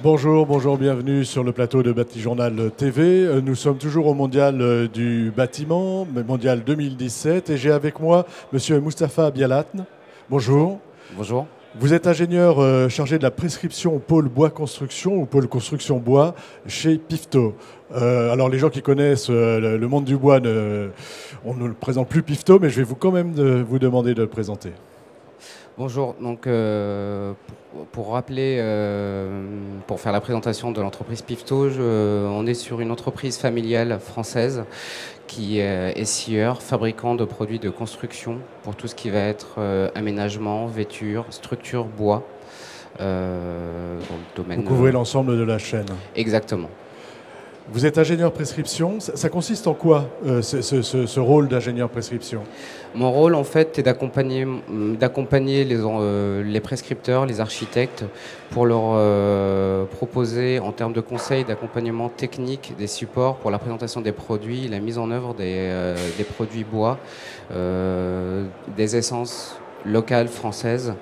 Bonjour, bonjour, bienvenue sur le plateau de Batijournal TV. Nous sommes toujours au Mondial du bâtiment, Mondial 2017, et j'ai avec moi Monsieur Moustapha Bialatne. Bonjour. Bonjour. Vous êtes ingénieur chargé de la prescription au pôle bois construction ou pôle construction bois chez Pifto. Alors les gens qui connaissent le monde du bois, on ne le présente plus Pifto, mais je vais quand même vous demander de le présenter. Bonjour. Donc, pour rappeler, pour faire la présentation de l'entreprise Pifto, on est sur une entreprise familiale française qui est scieur, fabricant de produits de construction pour tout ce qui va être aménagement, vêture, structure, bois. Dans le domaine. Vous couvrez l'ensemble de la chaîne. Exactement. Vous êtes ingénieur prescription. Ça consiste en quoi, ce rôle d'ingénieur prescription? Mon rôle, en fait, est d'accompagner les prescripteurs, les architectes, pour leur proposer, en termes de conseils, d'accompagnement technique, des supports pour la présentation des produits, la mise en œuvre des produits bois, des essences locales françaises,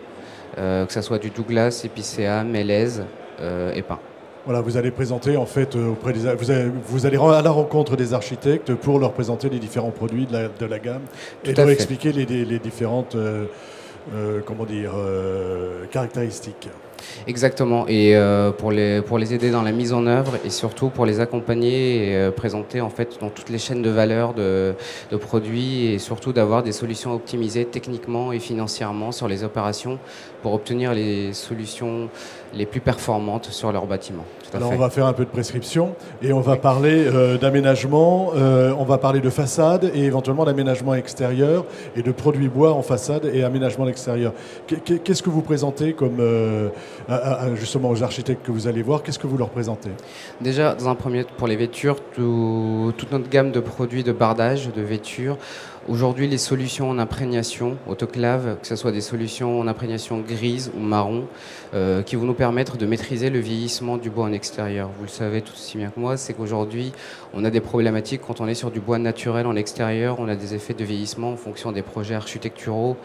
que ce soit du Douglas, épicéa, mélèze et pin. Voilà, vous allez présenter en fait vous allez à la rencontre des architectes pour leur présenter les différents produits de la gamme et leur expliquer les différentes caractéristiques. Exactement, et pour les aider dans la mise en œuvre et surtout pour les accompagner et présenter en fait dans toutes les chaînes de valeur de produits et surtout d'avoir des solutions optimisées techniquement et financièrement sur les opérations pour obtenir les solutions les plus performantes sur leur bâtiment. Alors on va faire un peu de prescription et on va parler d'aménagement, on va parler de façade et éventuellement d'aménagement extérieur et de produits bois en façade et aménagement extérieur. Qu'est-ce que vous présentez comme justement aux architectes que vous allez voir, qu'est-ce que vous leur présentez? Déjà, dans un premier temps, pour les vêtures, toute notre gamme de produits de bardage, de vêtures. Aujourd'hui, les solutions en imprégnation, autoclave, que ce soit des solutions en imprégnation grise ou marron, qui vont nous permettre de maîtriser le vieillissement du bois en extérieur. Vous le savez tout aussi bien que moi, c'est qu'aujourd'hui, on a des problématiques quand on est sur du bois naturel en extérieur, on a des effets de vieillissement en fonction des projets architecturaux.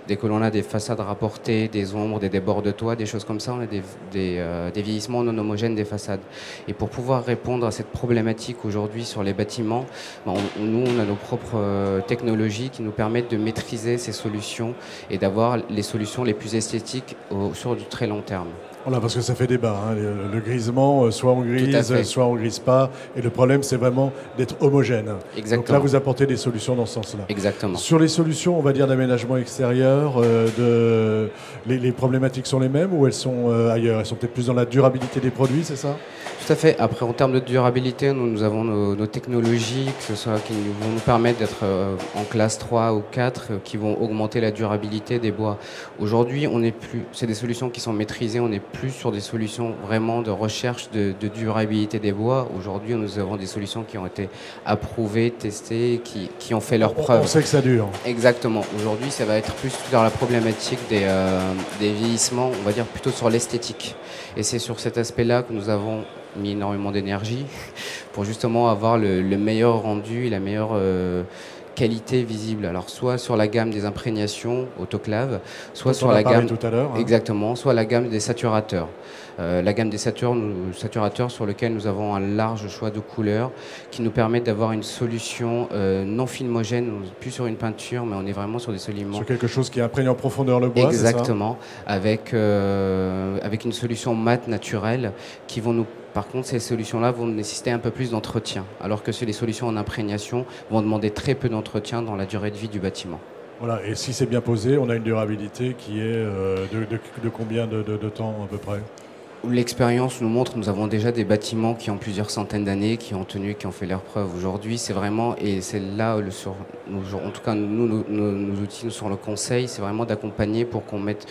Dès que l'on a des façades rapportées, des ombres, des débords de toit, des choses comme ça, on a des vieillissements non homogènes des façades. Et pour pouvoir répondre à cette problématique aujourd'hui sur les bâtiments, nous, on a nos propres technologies qui nous permettent de maîtriser ces solutions et d'avoir les solutions les plus esthétiques sur du très long terme. Voilà, parce que ça fait débat, hein. Le grisement, soit on grise, soit on grise pas. Et le problème, c'est vraiment d'être homogène. Exactement. Donc là, vous apportez des solutions dans ce sens-là. Exactement. Sur les solutions, on va dire d'aménagement extérieur, les problématiques sont les mêmes ou elles sont ailleurs? Elles sont peut-être plus dans la durabilité des produits, c'est ça? Tout à fait. Après, en termes de durabilité, nous avons nos technologies qui vont nous permettre d'être en classe 3 ou 4, qui vont augmenter la durabilité des bois. Aujourd'hui, c'est des solutions qui sont maîtrisées, on n'est plus sur des solutions vraiment de recherche de durabilité des bois. Aujourd'hui, nous avons des solutions qui ont été approuvées, testées, qui ont fait leurs preuves. On sait que ça dure. Exactement. Aujourd'hui, ça va être plus dans la problématique des vieillissements, on va dire plutôt sur l'esthétique. Et c'est sur cet aspect-là que nous avons mis énormément d'énergie pour justement avoir le meilleur rendu et la meilleure qualité visible. Alors soit sur la gamme des imprégnations autoclaves, soit sur la gamme tout à l'heure, hein. Exactement, soit la gamme des saturateurs. La gamme des saturateurs sur lequel nous avons un large choix de couleurs qui nous permettent d'avoir une solution non filmogène, plus sur une peinture, mais on est vraiment sur des solutions. Sur quelque chose qui imprègne en profondeur le bois. Exactement, avec une solution mate naturelle qui vont nous. Par contre, ces solutions-là vont nécessiter un peu plus d'entretien, alors que les solutions en imprégnation vont demander très peu d'entretien dans la durée de vie du bâtiment. Voilà, et si c'est bien posé, on a une durabilité qui est de combien de temps à peu près? L'expérience nous montre, nous avons déjà des bâtiments qui ont plusieurs centaines d'années, qui ont tenu, qui ont fait leurs preuves. Aujourd'hui, c'est vraiment, et c'est là, en tout cas, nos outils sur le conseil, c'est vraiment d'accompagner pour qu'on mette,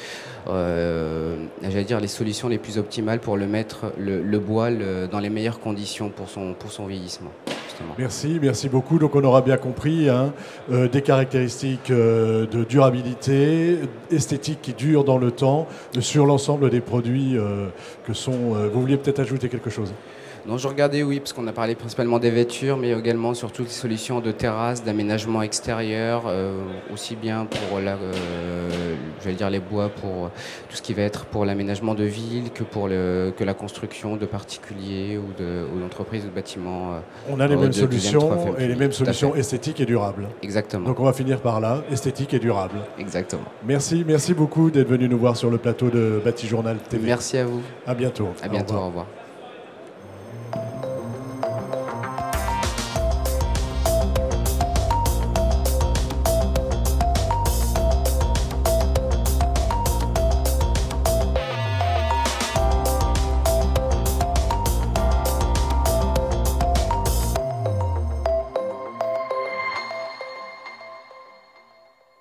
j'allais dire, les solutions les plus optimales pour mettre le bois dans les meilleures conditions pour son vieillissement. Justement. Merci beaucoup. Donc on aura bien compris des caractéristiques de durabilité, esthétique qui durent dans le temps, sur l'ensemble des produits que sont... vous vouliez peut-être ajouter quelque chose? Non, je regardais, oui, parce qu'on a parlé principalement des vêtures, mais également sur toutes les solutions de terrasse, d'aménagement extérieur, aussi bien pour j'allais dire les bois, pour tout ce qui va être pour l'aménagement de ville, que la construction de particuliers ou d'entreprises ou de bâtiments. On a les mêmes solutions et les mêmes Tout à solutions fait. esthétiques et durables. Exactement. Donc on va finir par là, esthétique et durable. Exactement. Merci beaucoup d'être venu nous voir sur le plateau de Bâti Journal TV. Merci à vous. À bientôt. À bientôt. Au revoir.